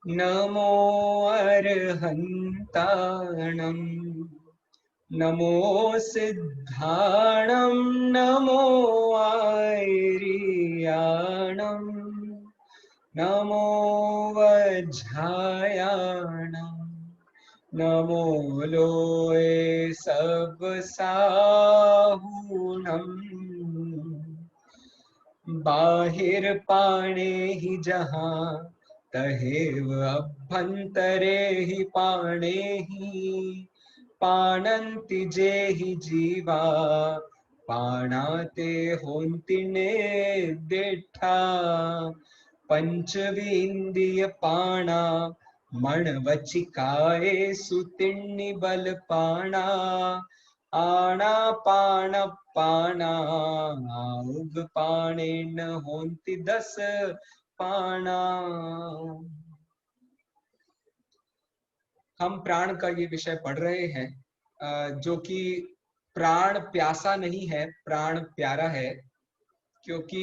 नमो अर्हन्ताणं नमो सिद्धाणं नमो आयर्याणं नमो वज्रायाणं नमो लोये सबसाहूणम् बाहिर पाणे ही जहाँ तहेव अभ्यंतरे ही पाणे ही पाणन्ति जे ही जीवा पाणाते होन्ति ने दिठा पंचविंदीय पाणा मणवचिकाये सुतिन्नि बल पाणा आना पाण पाणा उग पाणेन होन्ति दस पाणा। हम प्राण का ये विषय पढ़ रहे हैं जो कि प्राण प्यासा नहीं है, प्राण प्यारा है, क्योंकि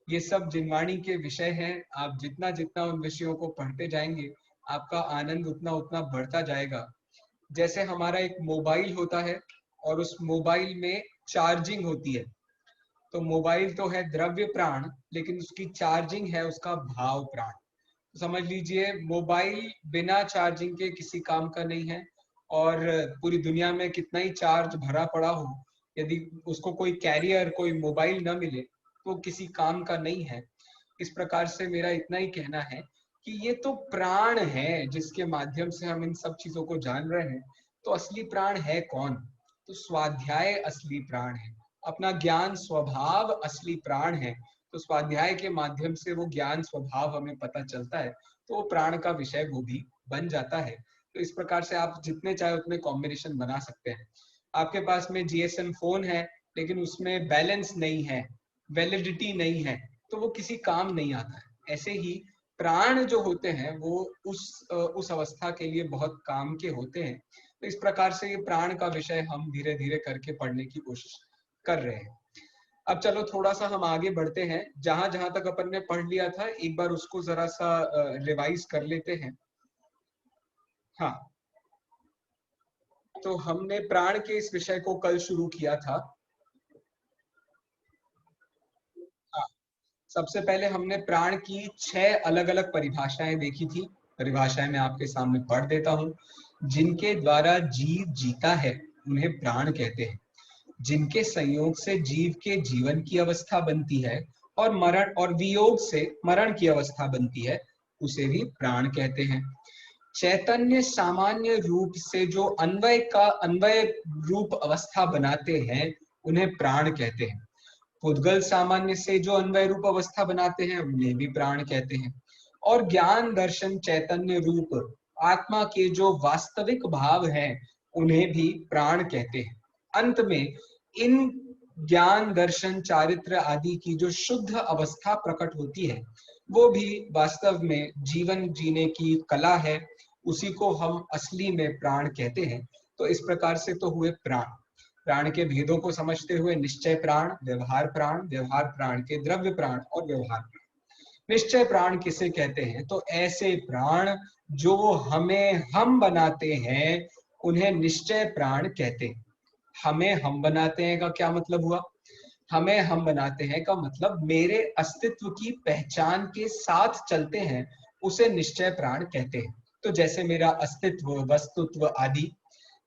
ये सब जिनवाणी के विषय हैं। आप जितना जितना उन विषयों को पढ़ते जाएंगे आपका आनंद उतना उतना बढ़ता जाएगा। जैसे हमारा एक मोबाइल होता है और उस मोबाइल में चार्जिंग होती है, तो मोबाइल तो है द्रव्य प्राण, लेकिन उसकी चार्जिंग है उसका भाव प्राण। तो समझ लीजिए मोबाइल बिना चार्जिंग के किसी काम का नहीं है, और पूरी दुनिया में कितना ही चार्ज भरा पड़ा हो, यदि उसको कोई कैरियर कोई मोबाइल ना मिले तो किसी काम का नहीं है। इस प्रकार से मेरा इतना ही कहना है कि ये तो प्राण है जिसके माध्यम से हम इन सब चीजों को जान रहे हैं। तो असली प्राण है कौन? तो स्वाध्याय असली प्राण है, अपना ज्ञान स्वभाव असली प्राण है। तो स्वाध्याय के माध्यम से वो ज्ञान स्वभाव हमें पता चलता है, तो वो प्राण का विषय वो भी बन जाता है। तो इस प्रकार से आप जितने चाहे उतने कॉम्बिनेशन बना सकते हैं। आपके पास में जीएसएम फोन है लेकिन उसमें बैलेंस नहीं है, वैलिडिटी नहीं है, तो वो किसी काम नहीं आता है। ऐसे ही प्राण जो होते हैं वो उस अवस्था के लिए बहुत काम के होते हैं। तो इस प्रकार से ये प्राण का विषय हम धीरे धीरे करके पढ़ने की कोशिश कर रहे हैं। अब चलो थोड़ा सा हम आगे बढ़ते हैं, जहां जहां तक अपन ने पढ़ लिया था एक बार उसको जरा सा रिवाइज कर लेते हैं। हाँ, तो हमने प्राण के इस विषय को कल शुरू किया था। हाँ, सबसे पहले हमने प्राण की 6 अलग अलग परिभाषाएं देखी थी। परिभाषाएं मैं आपके सामने पढ़ देता हूँ। जिनके द्वारा जीव जीता है उन्हें प्राण कहते हैं। जिनके संयोग से जीव के जीवन की अवस्था बनती है और मरण और वियोग से मरण की अवस्था बनती है, उसे भी प्राण कहते हैं। चैतन्य सामान्य रूप से जो अन्वय रूप अवस्था बनाते हैं उन्हें प्राण कहते हैं। पुद्गल सामान्य से जो अन्वय रूप अवस्था बनाते हैं उन्हें भी प्राण कहते हैं। और ज्ञान दर्शन चैतन्य रूप आत्मा के जो वास्तविक भाव हैं उन्हें भी प्राण कहते हैं। अंत में इन ज्ञान दर्शन चारित्र आदि की जो शुद्ध अवस्था प्रकट होती है वो भी वास्तव में जीवन जीने की कला है, उसी को हम असली में प्राण कहते हैं। तो इस प्रकार से तो हुए प्राण। प्राण के भेदों को समझते हुए निश्चय प्राण, व्यवहार प्राण के द्रव्य प्राण और व्यवहार प्राण। निश्चय प्राण किसे कहते हैं? तो ऐसे प्राण जो हमें हम बनाते हैं उन्हें निश्चय प्राण कहते हैं। हमें हम बनाते हैं का क्या मतलब हुआ? हमें हम बनाते हैं का मतलब मेरे अस्तित्व की पहचान के साथ चलते हैं, उसे निश्चय प्राण कहते हैं। तो जैसे मेरा अस्तित्व, वस्तुत्व आदि,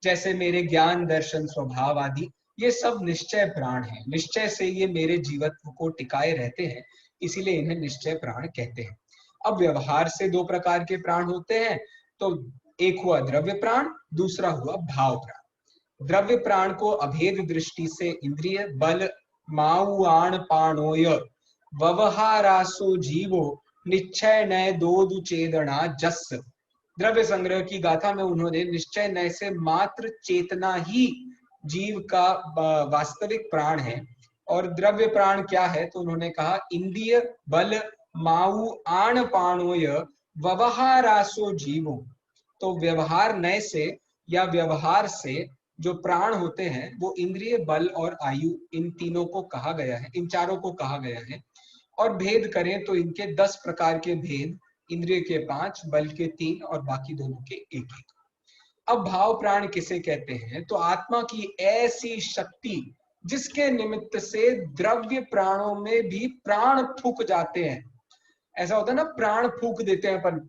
जैसे मेरे ज्ञान दर्शन स्वभाव आदि, ये सब निश्चय प्राण हैं। निश्चय से ये मेरे जीवत्व को टिकाए रहते हैं, इसीलिए इन्हें निश्चय प्राण कहते हैं। अब व्यवहार से 2 प्रकार के प्राण होते हैं। तो एक हुआ द्रव्य प्राण, दूसरा हुआ भाव प्राण। द्रव्य प्राण को अभेद दृष्टि से इंद्रिय बल माउआण पाणोय व्यवहारासो जीवो निश्चय नय दोदु चेदना जस। द्रव्य संग्रह की गाथा में उन्होंने निश्चय नय से मात्र चेतना ही जीव का वास्तविक प्राण है। और द्रव्य प्राण क्या है? तो उन्होंने कहा इंद्रिय बल माऊ आण पाणोय व्यवहारासो जीवो। तो व्यवहार नय से या व्यवहार से जो प्राण होते हैं वो इंद्रिय बल और आयु, इन तीनों को कहा गया है, इन चारों को कहा गया है। और भेद करें तो इनके 10 प्रकार के भेद इंद्रिय के 5, बल के 3 और बाकी दोनों के 1-1। अब भाव प्राण किसे कहते हैं? तो आत्मा की ऐसी शक्ति जिसके निमित्त से द्रव्य प्राणों में भी प्राण फूक जाते हैं। ऐसा होता है ना, प्राण फूक देते हैं अपन।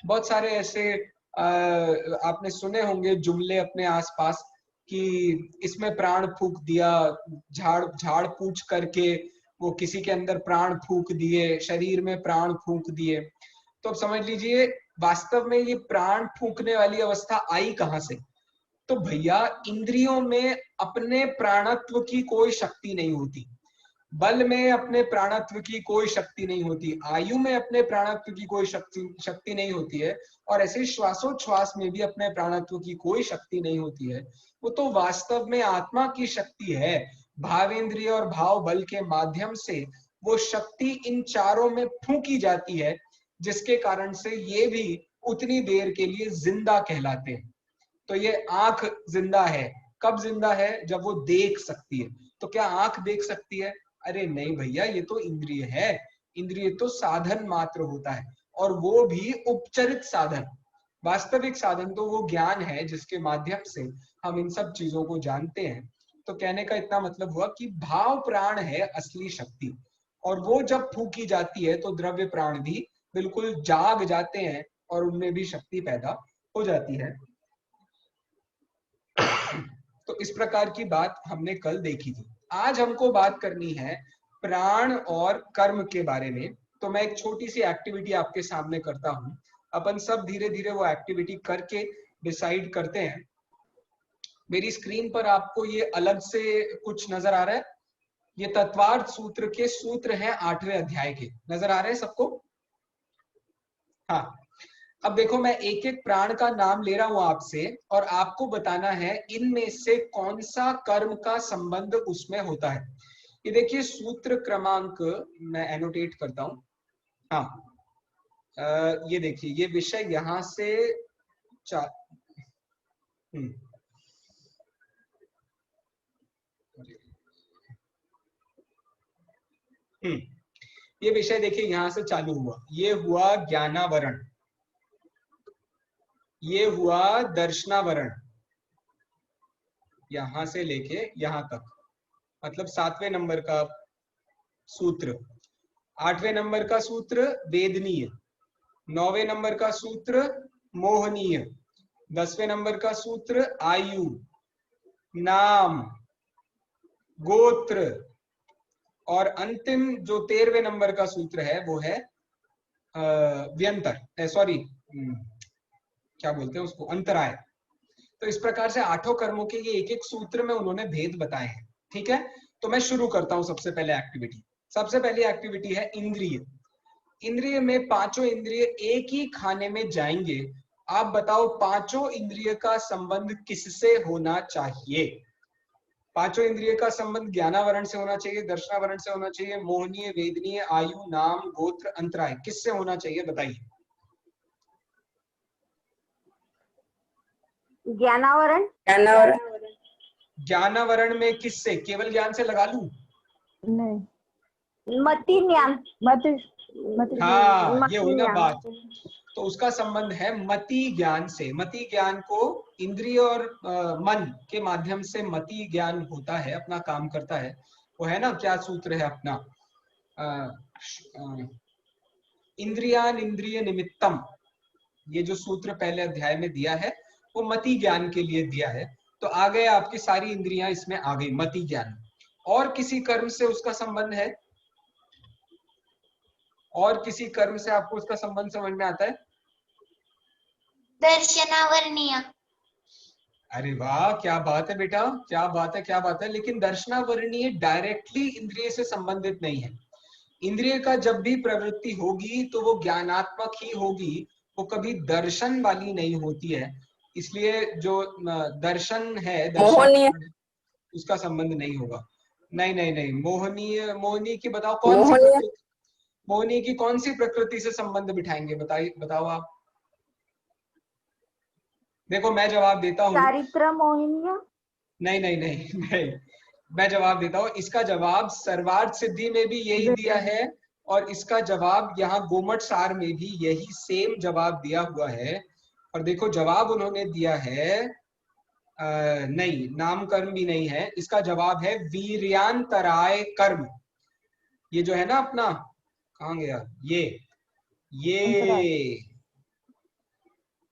बहुत सारे ऐसे आपने सुने होंगे जुमले अपने आसपास कि इसमें प्राण फूक दिया, झाड़ पूछ करके वो किसी के अंदर प्राण फूक दिए, शरीर में प्राण फूक दिए। तो अब समझ लीजिए वास्तव में ये प्राण फूकने वाली अवस्था आई कहां से? तो भैया इंद्रियों में अपने प्राणत्व की कोई शक्ति नहीं होती, बल में अपने प्राणत्व की कोई शक्ति नहीं होती, आयु में अपने प्राणत्व की कोई शक्ति नहीं होती है, और ऐसे श्वासोच्छ्वास में भी अपने प्राणत्व की कोई शक्ति नहीं होती है। वो तो वास्तव में आत्मा की शक्ति है। भावेंद्रिय और भाव बल के माध्यम से वो शक्ति इन चारों में फूंकी जाती है, जिसके कारण से ये भी उतनी देर के लिए जिंदा कहलाते हैं। तो ये आंख जिंदा है, कब जिंदा है? जब वो देख सकती है। तो क्या आंख देख सकती है? अरे नहीं भैया, ये तो इंद्रिय है। इंद्रिय तो साधन मात्र होता है, और वो भी उपचरित साधन। वास्तविक साधन तो वो ज्ञान है जिसके माध्यम से हम इन सब चीजों को जानते हैं। तो कहने का इतना मतलब हुआ कि भाव प्राण है असली शक्ति, और वो जब फूकी जाती है तो द्रव्य प्राण भी बिल्कुल जाग जाते हैं और उनमें भी शक्ति पैदा हो जाती है। तो इस प्रकार की बात हमने कल देखी थी। आज हमको बात करनी है प्राण और कर्म के बारे में। तो मैं एक छोटी सी एक्टिविटी आपके सामने करता हूं, अपन सब धीरे धीरे वो एक्टिविटी करके डिसाइड करते हैं। मेरी स्क्रीन पर आपको ये अलग से कुछ नजर आ रहा है? ये तत्वार्थ सूत्र के सूत्र हैं 8वें अध्याय के, नजर आ रहे हैं सबको? हाँ। अब देखो, मैं एक एक प्राण का नाम ले रहा हूं आपसे, और आपको बताना है इनमें से कौन सा कर्म का संबंध उसमें होता है। ये देखिए सूत्र क्रमांक मैं एनोटेट करता हूं। हाँ, ये देखिए, ये विषय यहां से ये विषय देखिए यहां से चालू हुआ। ये हुआ ज्ञानावरण, ये हुआ दर्शनावरण, यहां से लेके यहां तक, मतलब 7वें नंबर का सूत्र। 8वें नंबर का सूत्र वेदनीय, 9वें नंबर का सूत्र मोहनीय, 10वें नंबर का सूत्र आयु, नाम, गोत्र, और अंतिम जो 13वें नंबर का सूत्र है वो है व्यंतर, सॉरी क्या बोलते हैं उसको, अंतराय। तो इस प्रकार से 8 कर्मों के ये एक एक सूत्र में उन्होंने भेद बताए हैं। ठीक है, तो मैं शुरू करता हूं सबसे पहले एक्टिविटी। सबसे पहली एक्टिविटी है इंद्रिय। इंद्रिय में 5 इंद्रिय एक ही खाने में जाएंगे। आप बताओ 5 इंद्रिय का संबंध किससे होना चाहिए? 5 इंद्रिय का संबंध ज्ञानावरण से होना चाहिए, दर्शनावरण से होना चाहिए, मोहनीय, वेदनीय, आयु, नाम, गोत्र, अंतराय, किससे होना चाहिए बताइए? ज्ञानावरण। ज्ञानावरण में किससे? केवल ज्ञान से लगा लूं? नहीं, मति ज्ञान। हाँ, ये हुई ना बात। तो उसका संबंध है मति ज्ञान से। मति ज्ञान को इंद्रिय और मन के माध्यम से मति ज्ञान होता है, अपना काम करता है। वो है ना, क्या सूत्र है अपना, इंद्रियान इंद्रिय निमित्तम। ये जो सूत्र पहले अध्याय में दिया है वो मति ज्ञान के लिए दिया है। तो आ गए आपकी सारी इंद्रियां इसमें आ गई, मति ज्ञान। और किसी कर्म से उसका संबंध है? और किसी कर्म से आपको उसका संबंध समझ में आता है? दर्शनावरणीय। अरे वाह, क्या बात है बेटा, क्या बात है, क्या बात है। लेकिन दर्शनावरणीय डायरेक्टली इंद्रिय से संबंधित नहीं है। इंद्रिय का जब भी प्रवृत्ति होगी तो वो ज्ञानात्मक ही होगी, वो कभी दर्शन वाली नहीं होती है। इसलिए जो दर्शन है, दर्शन, उसका संबंध नहीं होगा। नहीं नहीं नहीं, मोहनीय, मोहनी की बताओ कौन सी प्रकृति, मोहनी की कौन सी प्रकृति से संबंध बिठाएंगे? बताइए, बताओ आप। देखो मैं जवाब देता हूँ। चारित्र मोहिनीय। नहीं नहीं नहीं नहीं, मैं जवाब देता हूँ। इसका जवाब सर्वार्थ सिद्धि में भी यही दिया है, और इसका जवाब यहाँ गोमट सार में भी यही सेम जवाब दिया हुआ है। और देखो जवाब उन्होंने दिया है नहीं, नाम कर्म भी नहीं है, इसका जवाब है वीर्यांतराय कर्म। ये जो है ना अपना, कहाँ गया अंतराय। ये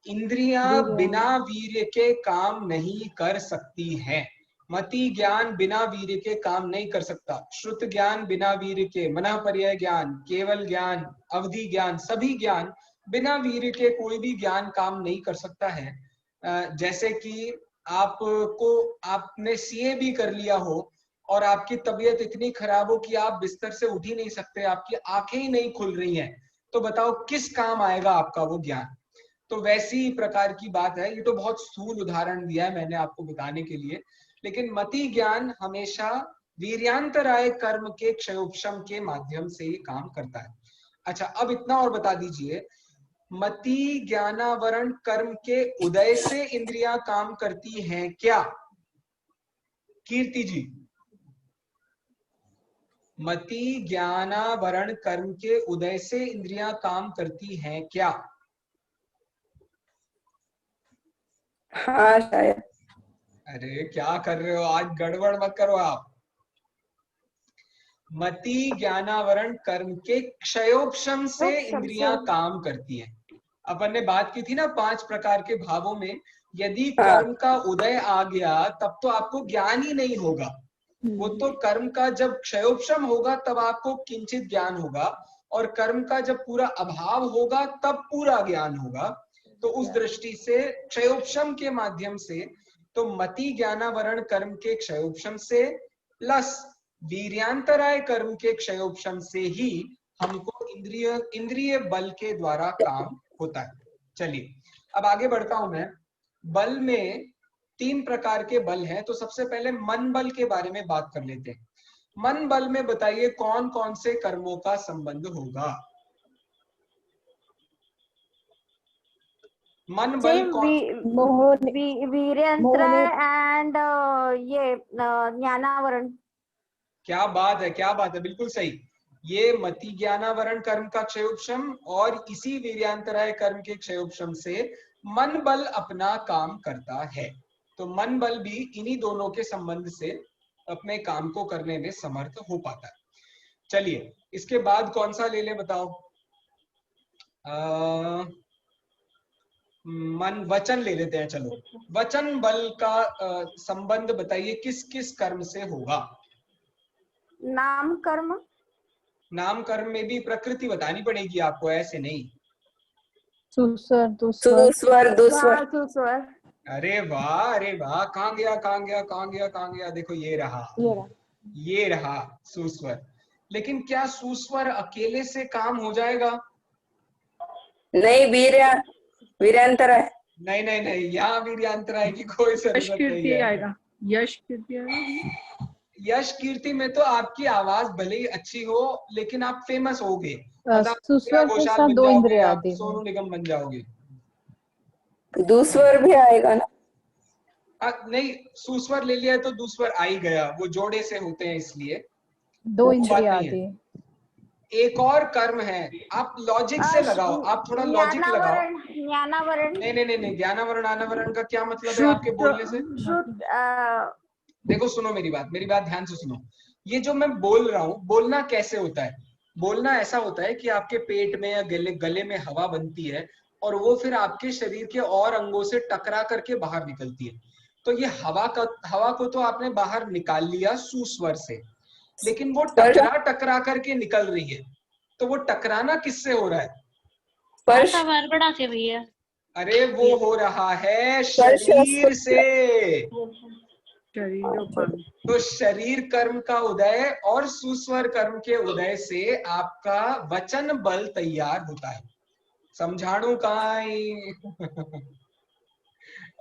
इंद्रियां बिना वीर्य के काम नहीं कर सकती हैं। मति ज्ञान बिना वीर्य के काम नहीं कर सकता। श्रुत ज्ञान बिना वीर्य के, मनः पर्यय ज्ञान, केवल ज्ञान, अवधि ज्ञान, सभी ज्ञान बिना वीर्य के कोई भी ज्ञान काम नहीं कर सकता है। जैसे कि आपने सीए भी कर लिया हो और आपकी तबीयत इतनी खराब हो कि आप बिस्तर से उठ ही नहीं सकते, आपकी आंखें ही नहीं खुल रही हैं, तो बताओ किस काम आएगा आपका वो ज्ञान। तो वैसी प्रकार की बात है। ये तो बहुत स्थूल उदाहरण दिया है मैंने आपको बताने के लिए, लेकिन मति ज्ञान हमेशा वीर्यांतराय कर्म के क्षयोपशम के माध्यम से ही काम करता है। अच्छा, अब इतना और बता दीजिए, मति ज्ञानावरण कर्म के उदय से इंद्रियां काम करती हैं क्या? कीर्ति जी, मति ज्ञानावरण कर्म के उदय से इंद्रियां काम करती हैं क्या? हाँ शायद। अरे क्या कर रहे हो आज, गड़बड़ मत करो आप। मति ज्ञानावरण कर्म के क्षयोपशम से इंद्रियां काम करती हैं। अपन ने बात की थी ना 5 प्रकार के भावों में, यदि कर्म का उदय आ गया तब तो आपको ज्ञान ही नहीं होगा। वो तो कर्म का जब क्षयोपशम होगा तब आपको किंचित ज्ञान होगा, और कर्म का जब पूरा अभाव होगा तब पूरा ज्ञान होगा। तो उस दृष्टि से क्षयोपशम के माध्यम से, तो मति ज्ञानावरण कर्म के क्षयोपशम से प्लस वीर्यांतराय कर्म के क्षयोपशम से ही हमको इंद्रिय बल के द्वारा काम होता है। चलिए अब आगे बढ़ता हूं मैं। बल में 3 प्रकार के बल हैं, तो सबसे पहले मन बल के बारे में बात कर लेते हैं। मन बल में बताइए कौन कौन से कर्मों का संबंध होगा? मन बल कौन? वीरेंद्र एंड ये ज्ञानावरण। क्या बात है, क्या बात है, बिल्कुल सही। ये मति ज्ञानावरण कर्म का क्षयोपशम और इसी वीर्यांतराय कर्म के क्षयोपशम से मन बल अपना काम करता है। तो मन बल भी इन्हीं दोनों के संबंध से अपने काम को करने में समर्थ हो पाता है। चलिए इसके बाद कौन सा ले ले बताओ? वचन ले लेते हैं। चलो वचन बल का संबंध बताइए किस किस कर्म से होगा? नाम कर्म। नाम कर्म में भी प्रकृति बतानी पड़ेगी आपको, ऐसे नहीं। सुस्वर। अरे वाह, अरे वाह, कहाँ गया कहाँ गया कहाँ गया कहाँ गया, देखो ये रहा सुस्वर। लेकिन क्या सुस्वर अकेले से काम हो जाएगा? नहीं, वीर्यांतराय। नहीं नहीं नहीं, यहाँ वीर्यांतराय की कोई जरूरत नहीं है। आएगा, यश कीर्ति आएगा। यश कीर्ति में तो आपकी आवाज भले ही अच्छी हो लेकिन आप फेमस होगे, घोषाल बन जाओगे, आप सोनू निगम बन जाओगे। दूसवर भी आएगा ना? नहीं, सुस्वर ले लिया तो दूसवर आ ही गया, वो जोड़े से होते हैं इसलिए 2 इंद्रियां आती है। एक और कर्म है, आप लॉजिक से लगाओ, आप थोड़ा लॉजिक लगाओ। ज्ञानावरण। नहीं, ज्ञानावरण अनावरण का क्या मतलब है आपके बोलने से? देखो सुनो मेरी बात ध्यान से सुनो। ये जो मैं बोल रहा हूँ, बोलना कैसे होता है? बोलना ऐसा होता है कि आपके पेट में या गले में हवा बनती है और वो फिर आपके शरीर के और अंगों से टकरा करके बाहर निकलती है। तो ये हवा को तो आपने बाहर निकाल लिया सुस्वर से, लेकिन वो टकरा करके निकल रही है। तो वो टकराना किससे हो रहा है? बढ़ा के भैया। अरे वो हो रहा है शरीर से। तो शरीर कर्म का उदय और सुस्वर कर्म के उदय से आपका वचन बल तैयार होता है। समझाणु काई।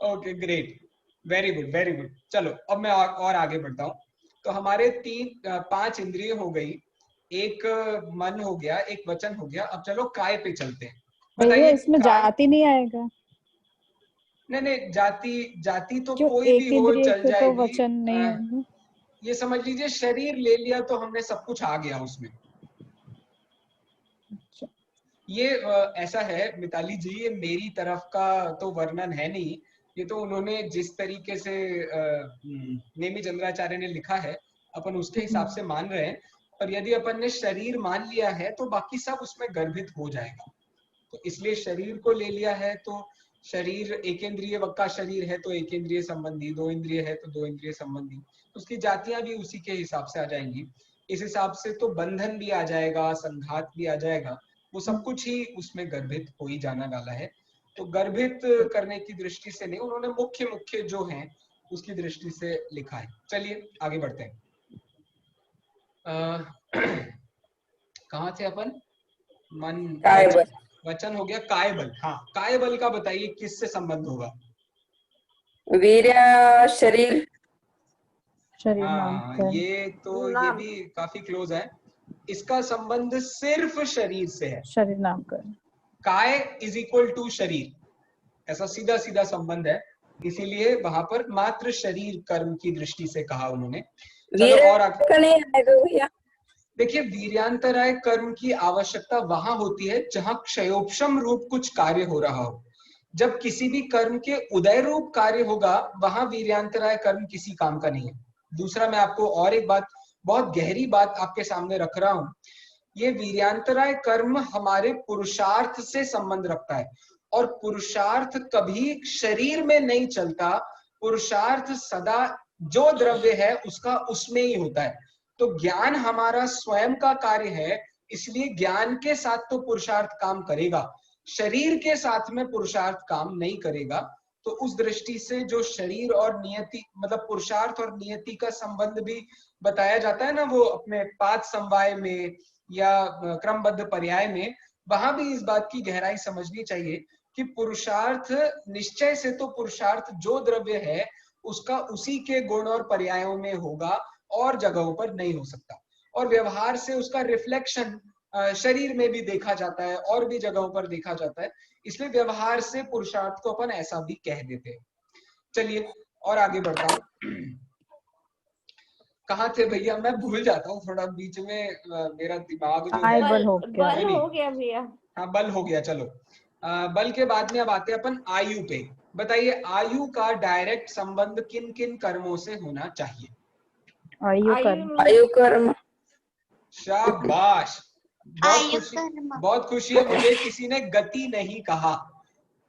Okay great, very good. चलो अब मैं और आगे बढ़ता हूँ। तो हमारे 5 इंद्रिय हो गई, एक मन हो गया, एक वचन हो गया। अब चलो काय पे चलते हैं। बताइए इसमें जाति नहीं आएगा? नहीं, जाति तो कोई भी हो चल जाएगी। तो वचन नहीं है। ये समझ लीजिए शरीर ले लिया तो हमने सब कुछ आ गया उसमें। ये ऐसा है मिताली जी, ये मेरी तरफ का तो वर्णन है नहीं, ये तो उन्होंने जिस तरीके से नेमी चंद्राचार्य ने लिखा है अपन उसके हिसाब से मान रहे हैं। और यदि अपन ने शरीर मान लिया है तो बाकी सब उसमें गर्भित हो जाएगा। तो इसलिए शरीर को ले लिया है तो शरीर एक इंद्रिय का शरीर है तो एक इंद्रिय संबंधी, दो इंद्रिय है तो दो इंद्रिय संबंधी, तो उसकी जातियां भी उसी के हिसाब से आ जाएंगी। इस हिसाब से तो बंधन भी आ जाएगा, संघात भी आ जाएगा, वो सब कुछ ही उसमें गर्भित हो ही जाना वाला है। तो गर्भित करने की दृष्टि से नहीं, उन्होंने मुख्य मुख्य जो हैं उसकी दृष्टि से लिखा है। चलिए आगे बढ़ते हैं। कहाँ थे अपन? मन कायबल। वचन हो गया कायबल। हाँ, कायबल का बताइए किससे संबंध होगा? वीर्य शरीर। शरीर हाँ, नामकरण। ये तो ये नाम। भी काफी क्लोज है। इसका संबंध सिर्फ शरीर से है। शरीर नामकरण। काय इज इक्वल टू शरीर, ऐसा सीधा सीधा संबंध है, इसीलिए वहां पर मात्र शरीर कर्म की दृष्टि से कहा उन्होंने। चलो और वीर्य का नहीं आएगा भैया? देखिए, वीर्यांतराय कर्म की आवश्यकता वहां होती है जहां क्षयोपशम रूप कुछ कार्य हो रहा हो। जब किसी भी कर्म के उदय रूप कार्य होगा वहां वीर्यांतराय कर्म किसी काम का नहीं है। दूसरा, मैं आपको और एक बात, बहुत गहरी बात आपके सामने रख रहा हूं। ये वीर्यांतराय कर्म हमारे पुरुषार्थ से संबंध रखता है, और पुरुषार्थ कभी शरीर में नहीं चलता। पुरुषार्थ सदा जो द्रव्य है उसका उसमें ही होता है। तो ज्ञान हमारा स्वयं का कार्य है, इसलिए ज्ञान के साथ तो पुरुषार्थ काम करेगा, शरीर के साथ में पुरुषार्थ काम नहीं करेगा। तो उस दृष्टि से जो शरीर और नियति, मतलब पुरुषार्थ और नियति का संबंध भी बताया जाता है ना, वो अपने पाद समवाय में या क्रमबद्ध पर्याय में, वहां भी इस बात की गहराई समझनी चाहिए कि पुरुषार्थ निश्चय से तो पुरुषार्थ जो द्रव्य है उसका उसी के गुण और पर्यायों में होगा, और जगहों पर नहीं हो सकता। और व्यवहार से उसका रिफ्लेक्शन शरीर में भी देखा जाता है और भी जगहों पर देखा जाता है, इसलिए व्यवहार से पुरुषार्थ को अपन ऐसा भी कह देते हैं। चलिए और आगे बढ़ता हूं। कहाँ थे भैया? मैं भूल जाता हूँ थोड़ा बीच में, मेरा दिमाग जो है। बल हो गया। बल हो गया भैया। हाँ, बल हो गया। चलो बल के बाद में अब आते हैं अपन आयु पे। बताइए, आयु का डायरेक्ट संबंध किन किन कर्मों से होना चाहिए? आयु कर्म। आयु कर्म। शाबाश, आयु कर्म। बहुत खुशी है मुझे, किसी ने गति नहीं कहा।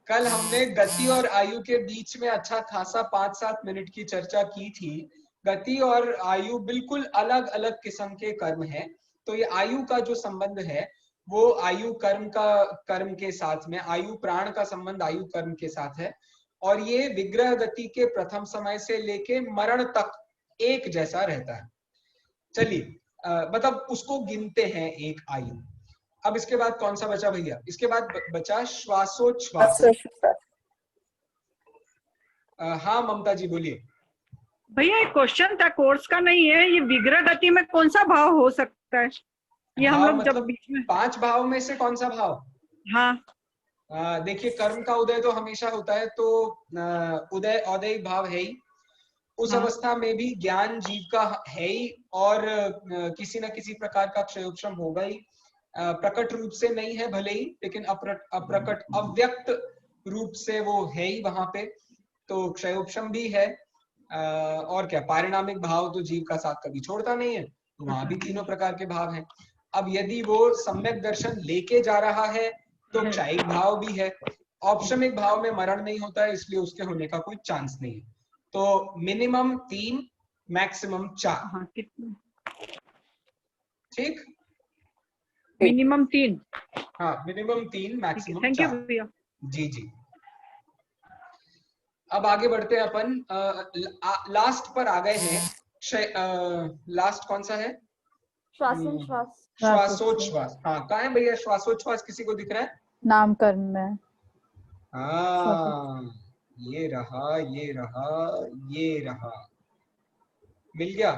कल हमने गति और आयु के बीच में अच्छा खासा 5-7 मिनट की चर्चा की थी। गति और आयु बिल्कुल अलग अलग किस्म के कर्म हैं। तो ये आयु का जो संबंध है वो आयु कर्म के साथ में, आयु प्राण का संबंध आयु कर्म के साथ है। और ये विग्रह गति के प्रथम समय से लेके मरण तक एक जैसा रहता है। चलिए, मतलब उसको गिनते हैं एक आयु। अब इसके बाद कौन सा बचा भैया? इसके बाद बचा श्वासोच्छ्वास। हाँ ममता जी बोलिए। भैया एक क्वेश्चन था, कोर्स का नहीं है, ये विग्रह गति में कौन सा भाव हो सकता है? ये हम लोग मतलब जब बीच में 5 भाव में से कौन सा भाव? हाँ, देखिए, कर्म का उदय तो हमेशा होता है, तो उदय औदैहिक भाव है ही। उस हाँ। अवस्था में भी ज्ञान जीव का है ही, और किसी न किसी प्रकार का क्षयोपशम होगा ही। प्रकट रूप से नहीं है भले ही, लेकिन अप्रकट अव्यक्त रूप से वो है ही वहां पे, तो क्षयोपशम भी है। और क्या, पारिणामिक भाव तो जीव का साथ कभी छोड़ता नहीं है, तो वहां भी तीनों प्रकार के भाव हैं। अब यदि वो सम्यक दर्शन लेके जा रहा है तो क्षयिक भाव भी है। औपशमिक भाव में मरण नहीं होता है, इसलिए उसके होने का कोई चांस नहीं है। तो मिनिमम 3, मैक्सिमम 4। हाँ, कितने? ठीक, मिनिमम 3। हाँ मिनिमम 3, मैक्सिमम थैंक यू 4। भैया। जी जी। अब आगे बढ़ते हैं अपन, लास्ट पर आ गए हैं। लास्ट कौन सा है? श्वासोच्छ्वास। श्वासोच्छ्वास। हाँ, कहाँ है भैया श्वासोच्छ्वास? किसी को दिख रहा है? नामकरण में। हाँ, ये रहा, ये रहा, ये रहा, मिल गया।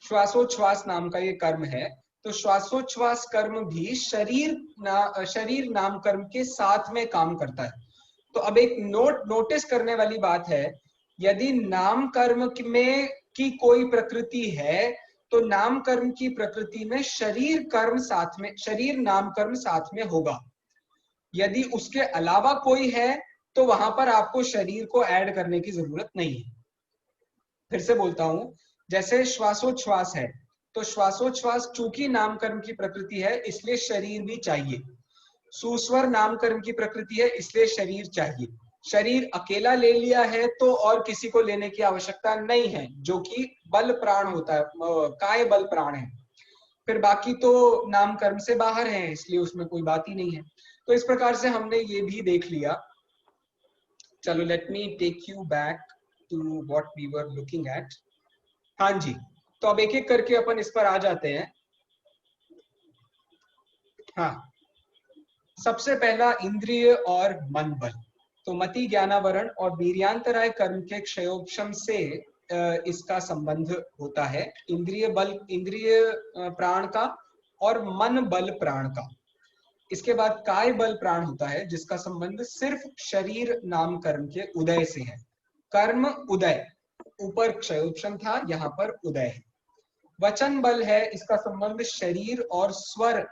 श्वासोच्छ्वास नाम का ये कर्म है। तो श्वासोच्छ्वास कर्म भी शरीर नाम कर्म के साथ में काम करता है। तो अब एक नोटिस करने वाली बात है, यदि नाम कर्म में की कोई प्रकृति है तो नाम कर्म की प्रकृति में शरीर नाम कर्म साथ में होगा। यदि उसके अलावा कोई है तो वहां पर आपको शरीर को ऐड करने की जरूरत नहीं है। फिर से बोलता हूं, जैसे श्वासोच्छ्वास है तो श्वासोच्छ्वास चूंकि नामकर्म की प्रकृति है इसलिए शरीर भी चाहिए। सुस्वर नामकर्म की प्रकृति है इसलिए शरीर चाहिए। शरीर अकेला ले लिया है तो और किसी को लेने की आवश्यकता नहीं है, जो कि बल प्राण होता है, काय बल प्राण है। फिर बाकी तो नामकर्म से बाहर है इसलिए उसमें कोई बात ही नहीं है। तो इस प्रकार से हमने ये भी देख लिया। चलो let me take you back to what we were looking at. हाँ जी, तो अब एक एक करके अपन इस पर आ जाते हैं। हाँ, सबसे पहला इंद्रिय और मन बल। तो मति ज्ञानावरण और वीर्यांतराय कर्म के क्षयोपशम से इसका संबंध होता है, इंद्रिय बल, इंद्रिय प्राण का और मन बल प्राण का। इसके बाद काय बल प्राण होता है जिसका संबंध सिर्फ शरीर नाम कर्म के उदय से है। कर्म उदय, ऊपर क्षयोपशम था, यहाँ पर उदय है। वचन बल है, इसका संबंध शरीर और स्वर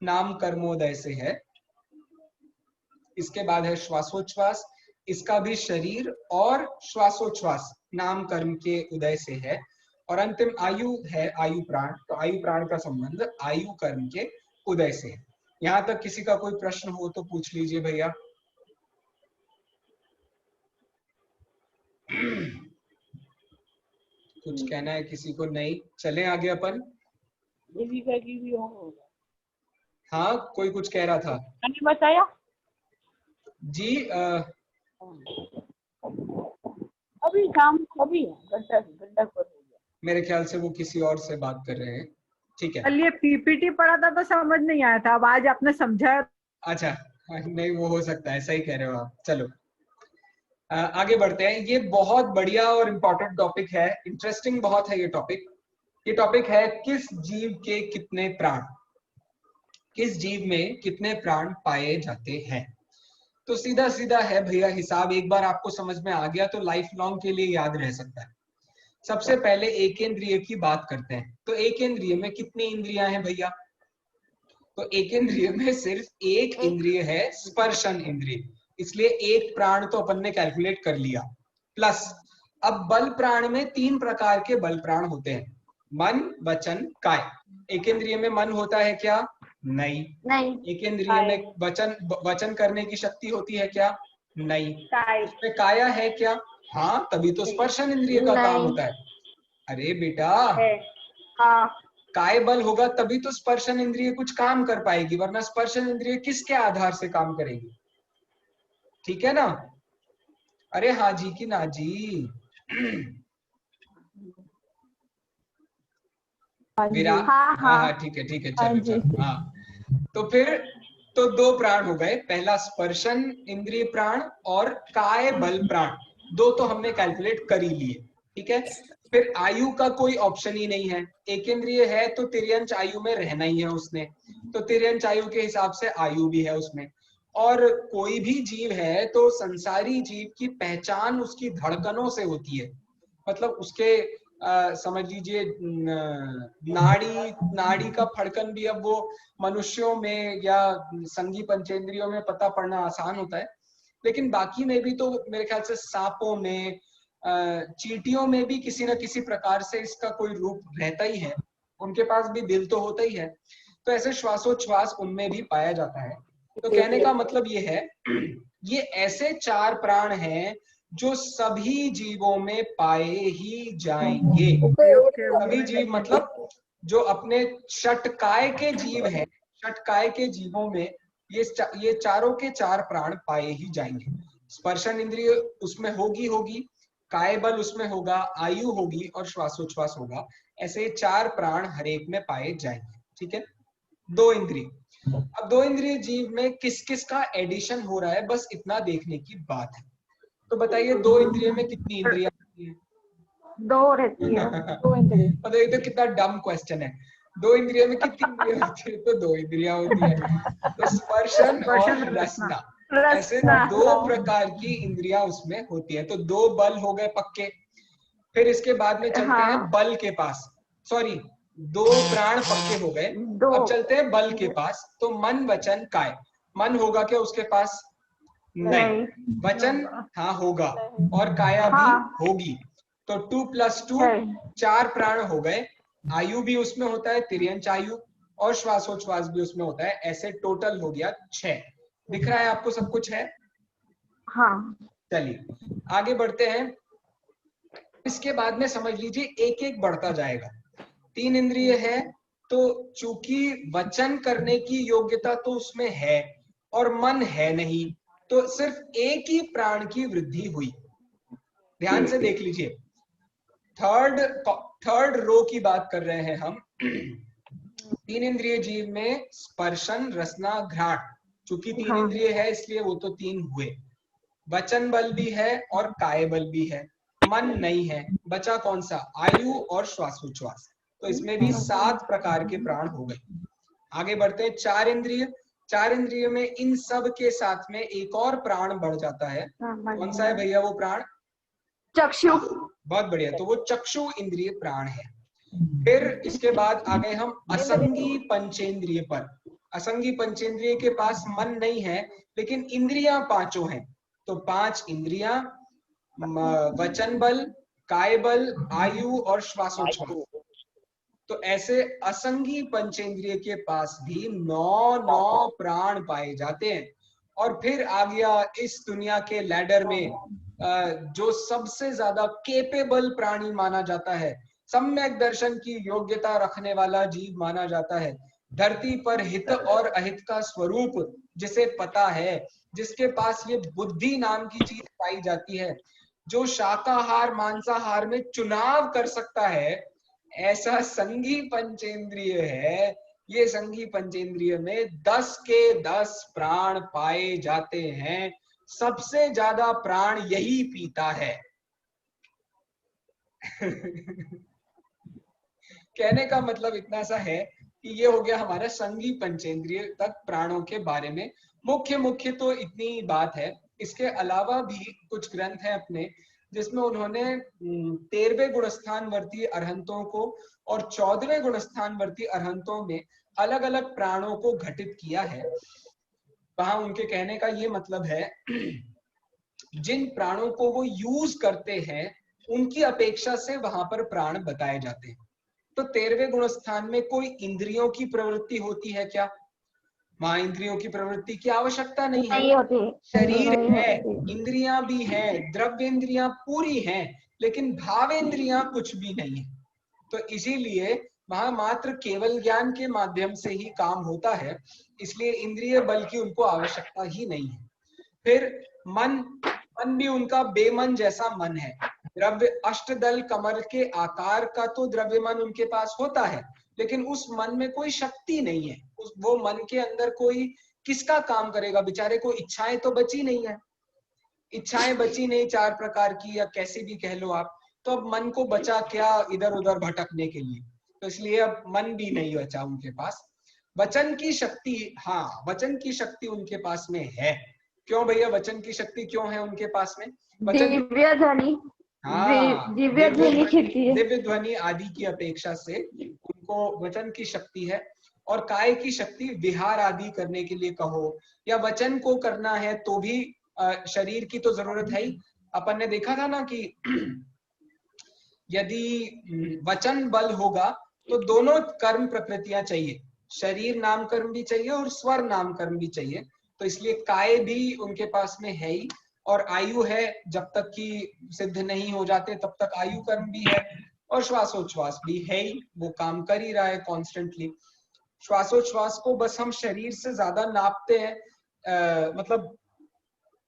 नाम कर्मोदय से है। इसके बाद है श्वासोच्छ्वास, इसका भी शरीर और श्वासोच्छ्वास नाम कर्म के उदय से है। और अंतिम आयु है, आयु प्राण। तो आयु प्राण का संबंध आयु कर्म के उदय से है। यहां तक किसी का कोई प्रश्न हो तो पूछ लीजिए भैया। कुछ कहना है किसी को? नहीं, चले आगे अपन। देविका की भी होगा। हाँ, कोई कुछ कह रहा था मैंने बताया जी। अभी शाम को अभी गड्ढा गड्ढा पर हो गया। मेरे ख्याल से वो किसी और से बात कर रहे हैं। ठीक है, कल ये पीपीटी पढ़ा था तो समझ नहीं आया था, अब आज आपने समझाया। अच्छा, नहीं वो हो सकता है, सही कह रहे हो आप। चलो आगे बढ़ते हैं। ये बहुत बढ़िया और इम्पोर्टेंट टॉपिक है, इंटरेस्टिंग बहुत है ये टॉपिक। ये टॉपिक है किस जीव के कितने प्राण, किस जीव में कितने प्राण पाए जाते हैं। तो सीधा सीधा है भैया हिसाब, एक बार आपको समझ में आ गया तो लाइफ लॉन्ग के लिए याद रह सकता है। सबसे पहले एक इंद्रिय की बात करते हैं। तो एक इंद्रिय में कितनी इंद्रियां हैं भैया? तो एक इंद्रिय में सिर्फ एक इंद्रिय है, स्पर्शन इंद्रिय, इसलिए एक प्राण तो अपन ने कैलकुलेट कर लिया। प्लस अब बल प्राण में 3 प्रकार के बल प्राण होते हैं, मन, वचन, काय। एक इंद्रिय में मन होता है क्या? नहीं। एक इंद्रिय में वचन करने की शक्ति होती है क्या? नहीं। उसमें काया है क्या? हाँ, तभी तो स्पर्शन इंद्रिय का काम होता है। अरे बेटा, हाँ, काय बल होगा तभी तो स्पर्शन इंद्रिय कुछ काम कर पाएगी, वरना स्पर्शन इंद्रिय किसके आधार से काम करेगी? ठीक है ना? अरे हाँ जी की ना जी। विराट, हाँ, ठीक है चलो। हाँ, तो फिर तो 2 प्राण हो गए, पहला स्पर्शन इंद्रिय प्राण और काय बल प्राण, 2 तो हमने कैलकुलेट कर ही लिए। ठीक है, फिर आयु का कोई ऑप्शन ही नहीं है। एक इंद्रिय है तो तिर्यंच आयु में रहना ही है उसने, तो तिर्यंच आयु के हिसाब से आयु भी है उसमें। और कोई भी जीव है तो संसारी जीव की पहचान उसकी धड़कनों से होती है, मतलब उसके समझ लीजिए नाड़ी का फड़कन भी अब वो मनुष्यों में या संगी पंचेंद्रियों में पता पड़ना आसान होता है, लेकिन बाकी में भी तो मेरे ख्याल से सांपों में, चींटियों में भी किसी न किसी प्रकार से इसका कोई रूप रहता ही है, उनके पास भी दिल तो होता ही है। तो ऐसे श्वासोच्छ्वास उनमें भी पाया जाता है। तो कहने का मतलब ये है, ये ऐसे 4 प्राण हैं जो सभी जीवों में पाए ही जाएंगे। सभी जीव मतलब जो अपने षटकाय के जीव हैं, षटकाय के जीवों में ये चारों के 4 प्राण पाए ही जाएंगे। स्पर्शन इंद्रिय उसमें होगी, काय बल उसमें होगा, आयु होगी और श्वासोच्छ्वास होगा। ऐसे 4 प्राण हर एक में पाए जाएंगे। ठीक है, 2 इंद्रिय। अब 2 इंद्रिय जीव में किस किस का एडिशन हो रहा है, बस इतना देखने की बात है। तो बताइए 2 इंद्रिय में कितनी इंद्रियां होती है? 2 रहती है, 2 इंद्रिय। मतलब ये तो कितना डम क्वेश्चन है। 2 इंद्रियों में कितनी इंद्रियां होती है? तो 2 इंद्रियां होती है। तो स्पर्शन और रसना, ऐसे 2 प्रकार की इंद्रियां उसमें होती है। तो 2 बल हो गए पक्के। फिर इसके बाद में चलते हैं बल के पास, सॉरी दो प्राण पक्के हो गए। दो। अब चलते हैं बल के पास। तो मन वचन काय। मन होगा क्या उसके पास? नहीं। वचन हाँ होगा और काया भी हाँ। होगी। तो 2 + 2 है। 4 प्राण हो गए। आयु भी उसमें होता है, तिर्यंच आयु, और श्वासोच्छ्वास भी उसमें होता है। ऐसे टोटल हो गया 6। दिख रहा है आपको सब कुछ है? हाँ। चलिए आगे बढ़ते हैं। इसके बाद में समझ लीजिए एक एक बढ़ता जाएगा। 3 इंद्रिय है, तो चूंकि वचन करने की योग्यता तो उसमें है और मन है नहीं, तो सिर्फ एक ही प्राण की वृद्धि हुई। ध्यान से देख लीजिए, थर्ड रो की बात कर रहे हैं हम। 3 इंद्रिय जीव में स्पर्शन, रसना, घ्राण, चूंकि 3 हाँ। इंद्रिय है इसलिए वो तो 3 हुए। वचन बल भी है और काय बल भी है, मन नहीं है। बचा कौन सा? आयु और श्वासोच्छ्वास। तो इसमें भी 7 प्रकार के प्राण हो गए। आगे बढ़ते हैं। 4 इंद्रिय। 4 इंद्रिय में इन सब के साथ में एक और प्राण बढ़ जाता है। कौन सा है भैया वो प्राण? चक्षु। बहुत बढ़िया, तो वो चक्षु इंद्रिय प्राण है। फिर इसके बाद आ गए हम असंगी पंचेंद्रिय पर। असंगी पंचेंद्रिय के पास मन नहीं है, लेकिन इंद्रियां पांचों हैं। तो 5 इंद्रियां, वचन बल, काय बल, आयु और श्वासोच्छ्वास। तो ऐसे असंगी पंचेंद्रिय के पास भी 9 प्राण पाए जाते हैं। और फिर आ गया इस दुनिया के लैडर में जो सबसे ज्यादा केपेबल प्राणी माना जाता है, सम्यक दर्शन की योग्यता रखने वाला जीव माना जाता है, धरती पर हित और अहित का स्वरूप जिसे पता है, जिसके पास ये बुद्धि नाम की चीज पाई जाती है, जो शाकाहार मांसाहार में चुनाव कर सकता है, ऐसा संगी पंचेंद्रिय है। ये संगी पंचेंद्रिय में 10 के 10 प्राण पाए जाते हैं। सबसे ज्यादा प्राण यही पीता है। कहने का मतलब इतना सा है कि ये हो गया हमारा संगी पंचेंद्रिय तक प्राणों के बारे में। मुख्य तो इतनी बात है। इसके अलावा भी कुछ ग्रंथ हैं अपने, जिसमें उन्होंने 13वें गुणस्थान वर्ती अरहंतों को और 14वें गुणस्थान वर्ती अरहंतों में अलग अलग प्राणों को घटित किया है। वहां उनके कहने का ये मतलब है, जिन प्राणों को वो यूज करते हैं उनकी अपेक्षा से वहां पर प्राण बताए जाते हैं। तो 13वें गुणस्थान में कोई इंद्रियों की प्रवृत्ति होती है क्या? वहां इंद्रियों की प्रवृत्ति की आवश्यकता नहीं है। नहीं होती। शरीर नहीं है, होती। इंद्रियां भी हैं, द्रव्येंद्रियां पूरी हैं, लेकिन भावेंद्रियां कुछ भी नहीं है। तो इसीलिए वहां मात्र केवल ज्ञान के माध्यम से ही काम होता है, इसलिए इंद्रिय बल की उनको आवश्यकता ही नहीं है। फिर मन भी उनका बेमन जैसा मन है। द्रव्य अष्टदल कमल के आकार का तो द्रव्य मन उनके पास होता है, लेकिन उस मन में कोई शक्ति नहीं है। वो मन के अंदर कोई किसका काम करेगा? बेचारे को इच्छाएं तो बची नहीं है, इच्छाएं बची नहीं 4 प्रकार की, या कैसी भी कह लो आप। तो अब मन को बचा क्या इधर उधर भटकने के लिए? तो इसलिए अब मन भी नहीं बचा उनके पास। वचन की शक्ति, हाँ वचन की शक्ति उनके पास में है। क्यों भैया वचन की शक्ति क्यों है उनके पास में? वचन, दिव्य ध्वनि। हाँ दिव्य ध्वनि खिड़की है। दिव्य ध्वनि आदि की अपेक्षा से उनको वचन की शक्ति है। और काय की शक्ति विहार आदि करने के लिए कहो, या वचन को करना है तो भी शरीर की तो जरूरत है ही। अपन ने देखा था ना कि यदि वचन बल होगा तो दोनों कर्म प्रकृतियां चाहिए, शरीर नाम कर्म भी चाहिए और स्वर नाम कर्म भी चाहिए। तो इसलिए काय भी उनके पास में है ही, और आयु है, जब तक कि सिद्ध नहीं हो जाते तब तक आयु कर्म भी है, और श्वासोच्छ्वास भी है ही, वो काम कर ही रहा है कॉन्स्टेंटली। श्वासोच्छ्वास को बस हम शरीर से ज्यादा नापते हैं, मतलब